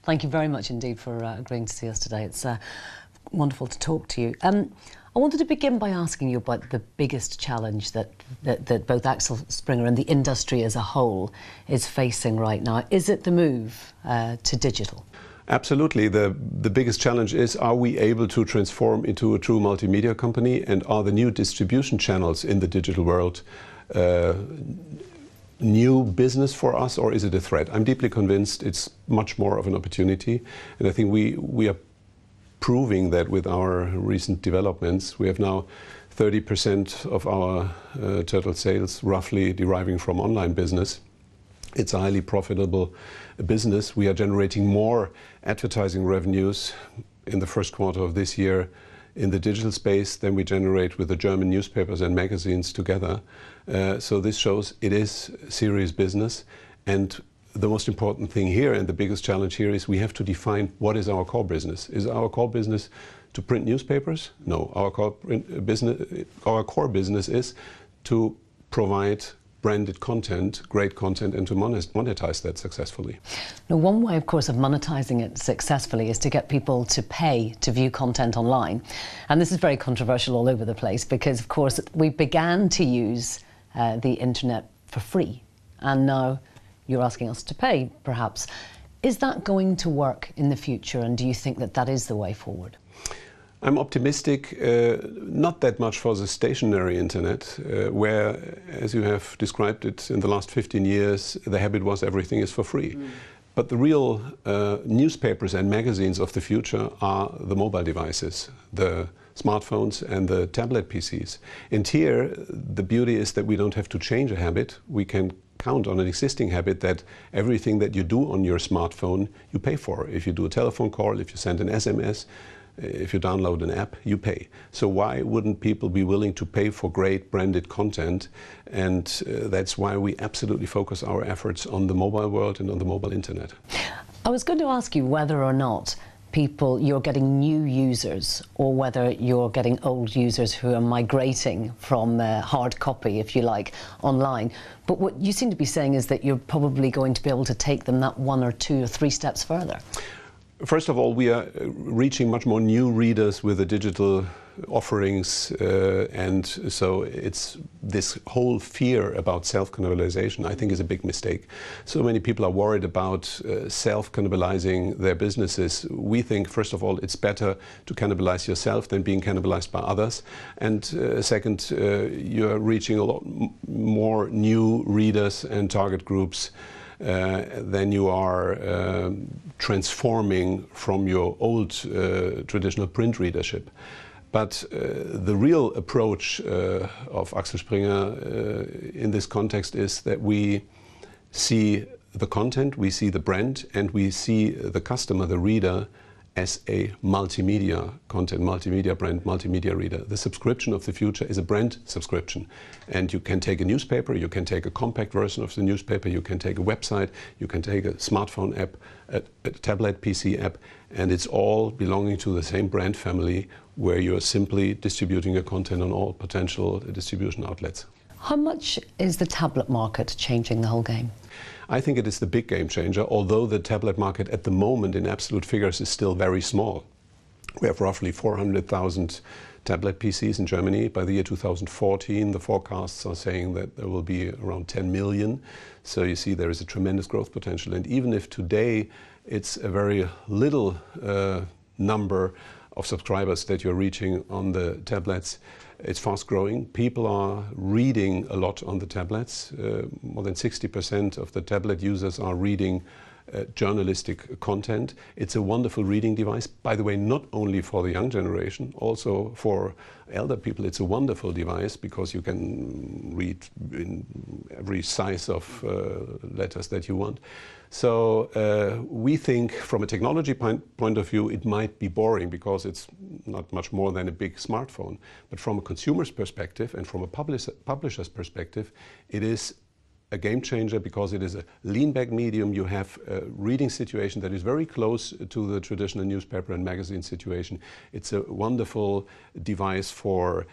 Thank you very much indeed for agreeing to see us today. It's wonderful to talk to you. I wanted to begin by asking you about the biggest challenge that both Axel Springer and the industry as a whole is facing right now. Is it the move to digital? Absolutely. The biggest challenge is, are we able to transform into a true multimedia company, and are the new distribution channels in the digital world new business for us, or is it a threat? I'm deeply convinced it's much more of an opportunity, and I think we are proving that with our recent developments. We have now 30% of our total sales roughly deriving from online business. It's a highly profitable business. We are generating more advertising revenues in the first quarter of this year in the digital space than we generate with the German newspapers and magazines together. So this shows it is serious business. And the most important thing here, and the biggest challenge here, is we have to define what is our core business. Is our core business to print newspapers? No, our core business is to provide branded content, great content, and to monetize that successfully. Now, one way, of course, of monetizing it successfully is to get people to pay to view content online. And this is very controversial all over the place because, of course, we began to use the internet for free, and now you're asking us to pay, perhaps. Is that going to work in the future, and do you think that that is the way forward? I'm optimistic, not that much for the stationary internet, where, as you have described it, in the last 15 years, the habit was everything is for free. But the real newspapers and magazines of the future are the mobile devices, the smartphones and the tablet PCs. And here, the beauty is that we don't have to change a habit. We can count on an existing habit that everything that you do on your smartphone, you pay for. If you do a telephone call, if you send an SMS, if you download an app, you pay. So why wouldn't people be willing to pay for great branded content? And that's why we absolutely focus our efforts on the mobile world and on the mobile internet. I was going to ask you whether or not you're getting new users, or whether you're getting old users who are migrating from hard copy, if you like, online. But what you seem to be saying is that you're probably going to be able to take them that 1 or 2 or 3 steps further. First of all, we are reaching much more new readers with the digital offerings, and so it's this whole fear about self-cannibalization, I think, is a big mistake. So many people are worried about self-cannibalizing their businesses. We think, first of all, it's better to cannibalize yourself than being cannibalized by others. And second, you're reaching a lot more new readers and target groups then you are transforming from your old traditional print readership. But the real approach of Axel Springer in this context is that we see the content, we see the brand, and we see the customer, the reader, as a multimedia content, multimedia brand, multimedia reader. The subscription of the future is a brand subscription. And you can take a newspaper, you can take a compact version of the newspaper, you can take a website, you can take a smartphone app, a tablet PC app, and it's all belonging to the same brand family where you're simply distributing your content on all potential distribution outlets. How much is the tablet market changing the whole game? I think it is the big game changer, although the tablet market at the moment in absolute figures is still very small. We have roughly 400,000 tablet PCs in Germany. By the year 2014, the forecasts are saying that there will be around 10 million. So you see there is a tremendous growth potential. And even if today it's a very little number of subscribers that you're reaching on the tablets, it's fast growing. People are reading a lot on the tablets. More than 60% of the tablet users are reading journalistic content. It's a wonderful reading device. By the way, not only for the young generation, also for elder people. It's a wonderful device because you can read in every size of letters that you want. So we think from a technology point of view, it might be boring because it's not much more than a big smartphone. But from a consumer's perspective and from a publisher's perspective, it is a game changer because it is a lean-back medium. You have a reading situation that is very close to the traditional newspaper and magazine situation. It's a wonderful device for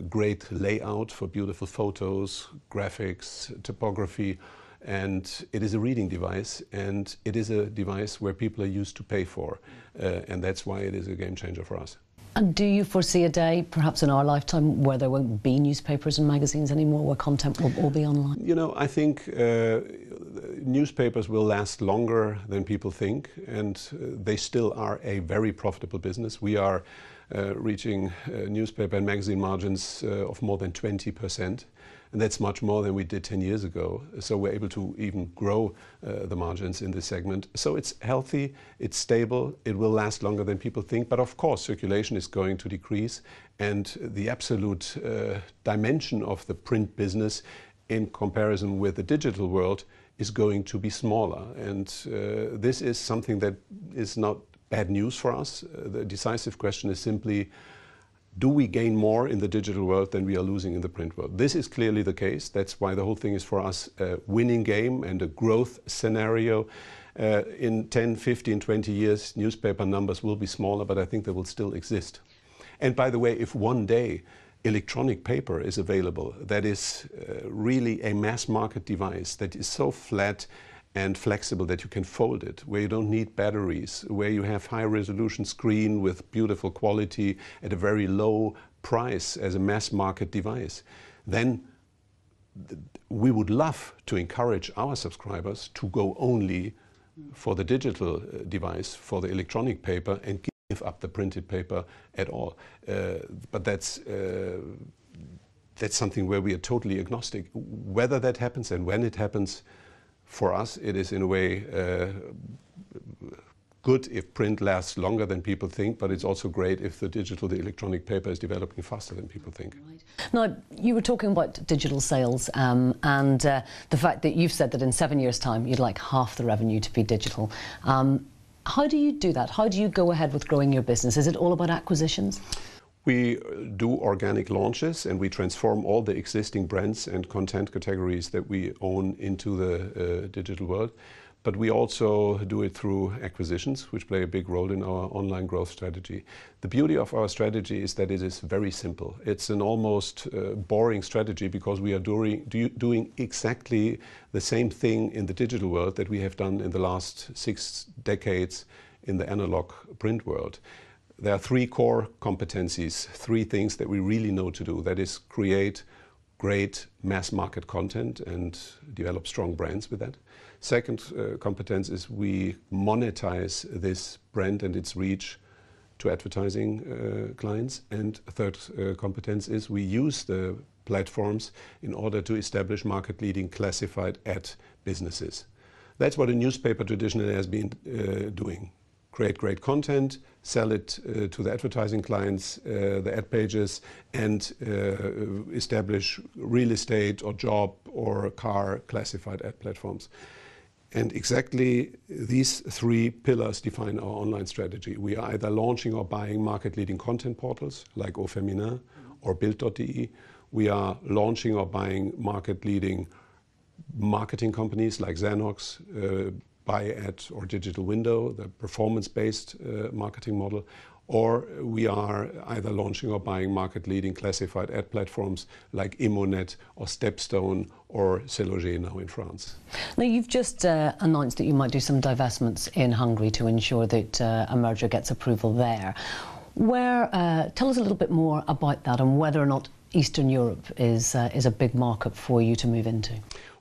great layout, for beautiful photos, graphics, typography. And it is a reading device, and it is a device where people are used to pay for. And that's why it is a game changer for us. And do you foresee a day, perhaps in our lifetime, where there won't be newspapers and magazines anymore, where content will all be online? You know, I think newspapers will last longer than people think, and they still are a very profitable business. We are reaching newspaper and magazine margins of more than 20%. And that's much more than we did 10 years ago. So we're able to even grow the margins in this segment. So it's healthy, it's stable, it will last longer than people think. But of course, circulation is going to decrease. And the absolute dimension of the print business in comparison with the digital world is going to be smaller. And this is something that is not bad news for us. The decisive question is simply, do we gain more in the digital world than we are losing in the print world? This is clearly the case. That's why the whole thing is for us a winning game and a growth scenario. In 10, 15, 20 years, newspaper numbers will be smaller, but I think they will still exist. And by the way, if one day electronic paper is available, that is really a mass market device that is so flat and flexible that you can fold it, where you don't need batteries, where you have high resolution screen with beautiful quality at a very low price as a mass market device, then we would love to encourage our subscribers to go only for the digital device, for the electronic paper, and give up the printed paper at all. But that's something where we are totally agnostic. Whether that happens and when it happens, for us, it is in a way good if print lasts longer than people think, but it's also great if the electronic paper is developing faster than people think. Right. Now, you were talking about digital sales and the fact that you've said that in 7 years' time you'd like half the revenue to be digital. How do you do that? How do you go ahead with growing your business? Is it all about acquisitions? We do organic launches and we transform all the existing brands and content categories that we own into the digital world. But we also do it through acquisitions, which play a big role in our online growth strategy. The beauty of our strategy is that it is very simple. It's an almost boring strategy because we are doing exactly the same thing in the digital world that we have done in the last 6 decades in the analog print world. There are 3 core competencies, 3 things that we really know to do. That is create great mass market content and develop strong brands with that. Second competence is we monetize this brand and its reach to advertising clients. And third competence is we use the platforms in order to establish market-leading classified ad businesses. That's what a newspaper traditionally has been doing. Create great content, sell it to the advertising clients, the ad pages, and establish real estate or job or car classified ad platforms. And exactly these 3 pillars define our online strategy. We are either launching or buying market-leading content portals like Au Feminin or Bild.de. We are launching or buying market-leading marketing companies like Xanox, Buy-Ad or Digital Window, the performance-based marketing model, or we are either launching or buying market-leading classified ad platforms like Immonet or Stepstone or Celoger now in France. Now, you've just announced that you might do some divestments in Hungary to ensure that a merger gets approval there. Tell us a little bit more about that and whether or not Eastern Europe is a big market for you to move into.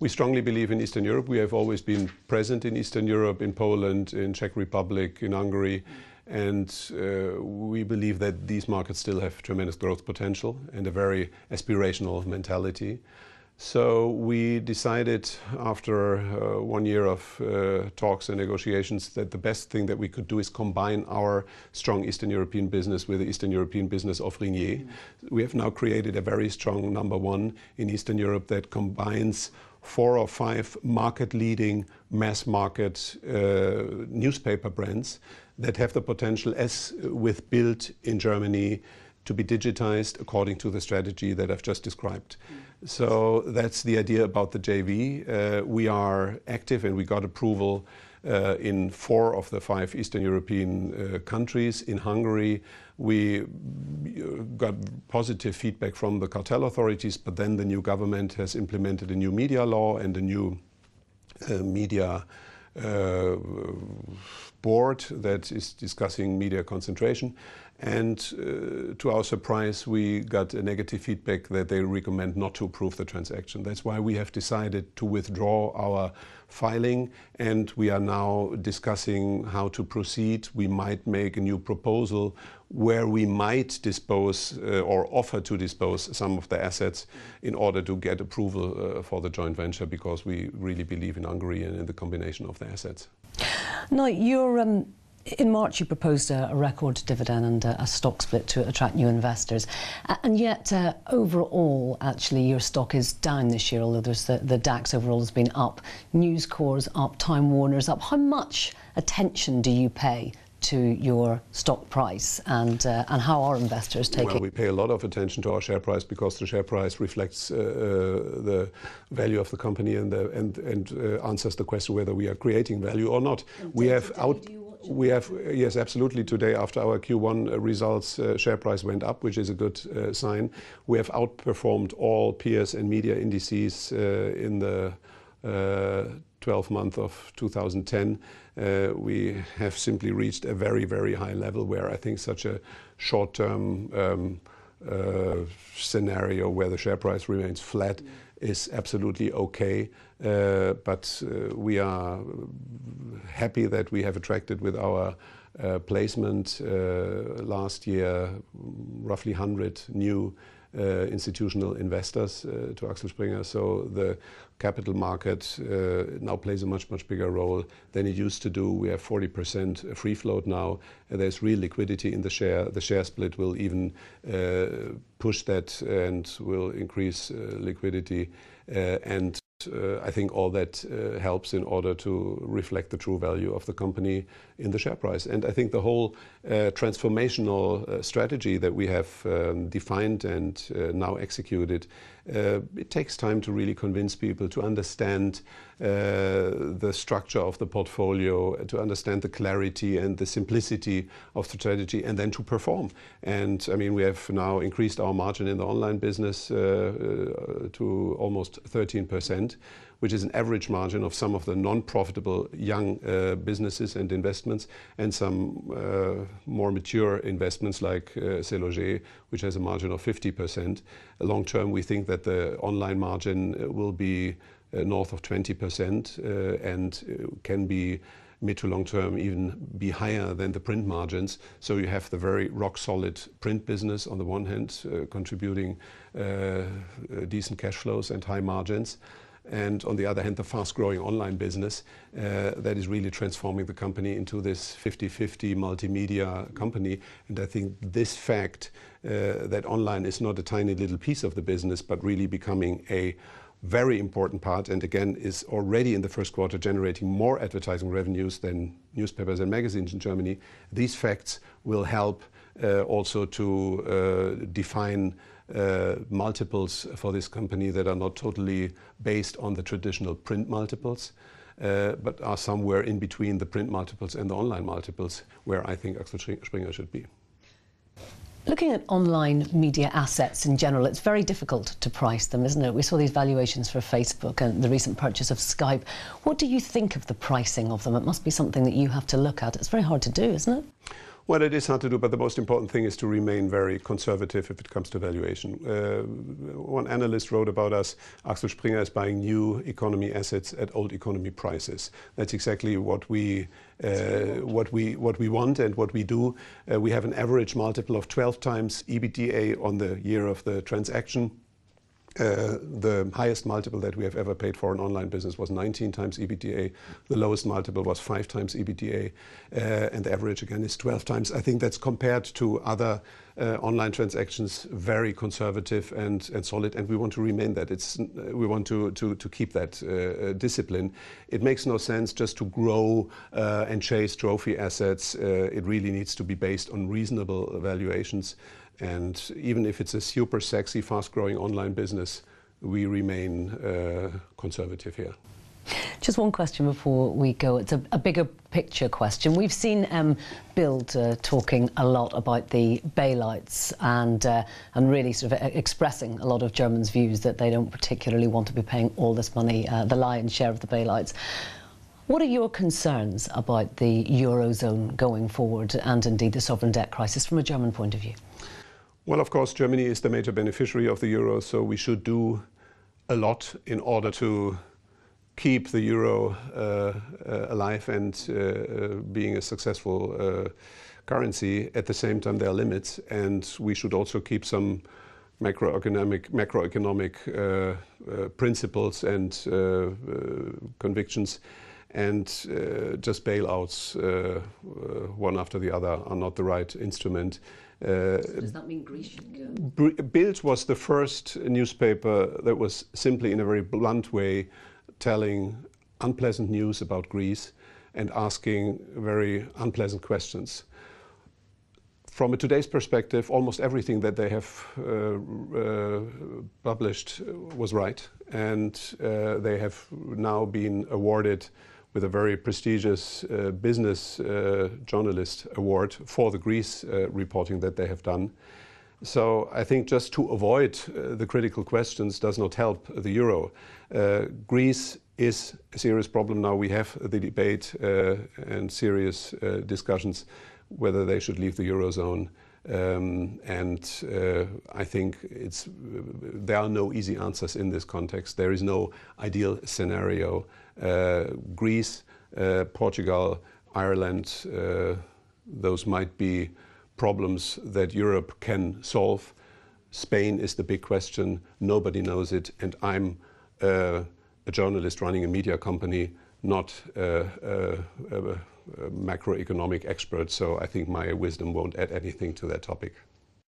We strongly believe in Eastern Europe. We have always been present in Eastern Europe, in Poland, in Czech Republic, in Hungary. And we believe that these markets still have tremendous growth potential and a very aspirational mentality. So we decided after 1 year of talks and negotiations that the best thing that we could do is combine our strong Eastern European business with the Eastern European business of Ringier. We have now created a very strong number 1 in Eastern Europe that combines 4 or 5 market-leading mass market newspaper brands that have the potential, as with Bild in Germany, to be digitized according to the strategy that I've just described. So that's the idea about the JV. We are active and we got approval in 4 of the 5 Eastern European countries. In Hungary, we got positive feedback from the cartel authorities, but then the new government has implemented a new media law and a new media board that is discussing media concentration. And to our surprise, we got a negative feedback that they recommend not to approve the transaction. That's why we have decided to withdraw our filing, and we are now discussing how to proceed. We might make a new proposal where we might dispose or offer to dispose some of the assets in order to get approval for the joint venture, because we really believe in Hungary and in the combination of the assets. Now, you're in March, you proposed a record dividend and a stock split to attract new investors. And yet, overall, actually, your stock is down this year, although there's the DAX overall has been up. News Corp's up, Time Warner's up. How much attention do you pay to your stock price, and how are investors taking? Well, we pay a lot of attention to our share price because the share price reflects the value of the company and answers the question whether we are creating value or not. Yes, absolutely. Today, after our Q1 results, share price went up, which is a good sign. We have outperformed all peers and media indices in the 12th month of 2010. We have simply reached a very, very high level where I think such a short-term scenario where the share price remains flat is absolutely okay. But we are happy that we have attracted with our placement last year roughly 100 new institutional investors to Axel Springer. So the capital market now plays a much, much bigger role than it used to do. We have 40% free float now. There's real liquidity in the share. The share split will even push that and will increase liquidity. I think all that helps in order to reflect the true value of the company in the share price. And I think the whole transformational strategy that we have defined and now executed, it takes time to really convince people to understand the structure of the portfolio, to understand the clarity and the simplicity of the strategy, and then to perform. And I mean, we have now increased our margin in the online business to almost 13%, which is an average margin of some of the non-profitable young businesses and investments, and some more mature investments like Seloger, which has a margin of 50%. Long term, we think that the online margin will be north of 20% and can be mid to long term even be higher than the print margins. So you have the very rock solid print business on the one hand, contributing decent cash flows and high margins. And on the other hand, the fast-growing online business that is really transforming the company into this 50-50 multimedia company. And I think this fact that online is not a tiny little piece of the business, but really becoming a very important part, and again is already in the first quarter generating more advertising revenues than newspapers and magazines in Germany. These facts will help also to define multiples for this company that are not totally based on the traditional print multiples, but are somewhere in between the print multiples and the online multiples, where I think Axel Springer should be. Looking at online media assets in general, it's very difficult to price them, isn't it? We saw these valuations for Facebook and the recent purchase of Skype. What do you think of the pricing of them? It must be something that you have to look at. It's very hard to do, isn't it? Well, it is hard to do, but the most important thing is to remain very conservative if it comes to valuation. One analyst wrote about us, Axel Springer is buying new economy assets at old economy prices. That's exactly what we want and what we do. We have an average multiple of 12 times EBITDA on the year of the transaction. The highest multiple that we have ever paid for an online business was 19 times EBITDA. The lowest multiple was 5 times EBITDA. And the average, again, is 12 times. I think that's compared to other online transactions very conservative and solid, and we want to remain that. We want to keep that discipline. It makes no sense just to grow and chase trophy assets. It really needs to be based on reasonable valuations. And even if it's a super sexy, fast-growing online business, we remain conservative here. Just one question before we go. It's a bigger picture question. We've seen Bild talking a lot about the bailouts and really sort of expressing a lot of Germans' views that they don't particularly want to be paying all this money, the lion's share of the bailouts. What are your concerns about the Eurozone going forward and indeed the sovereign debt crisis from a German point of view? Well, of course, Germany is the major beneficiary of the euro, so we should do a lot in order to keep the euro alive and being a successful currency. At the same time, there are limits, and we should also keep some macroeconomic principles and convictions. And just bailouts, one after the other, are not the right instrument. Does that mean Greece should go? Bild was the first newspaper that was simply, in a very blunt way, telling unpleasant news about Greece and asking very unpleasant questions. From today's perspective, almost everything that they have published was right, and they have now been awarded with a very prestigious business journalist award for the Greece reporting that they have done. So I think just to avoid the critical questions does not help the euro. Greece is a serious problem now. We have the debate and serious discussions whether they should leave the eurozone. I think there are no easy answers in this context. There is no ideal scenario. Greece, Portugal, Ireland, those might be problems that Europe can solve. Spain is the big question. Nobody knows it. And I'm a journalist running a media company, not a macroeconomic expert. So I think my wisdom won't add anything to that topic.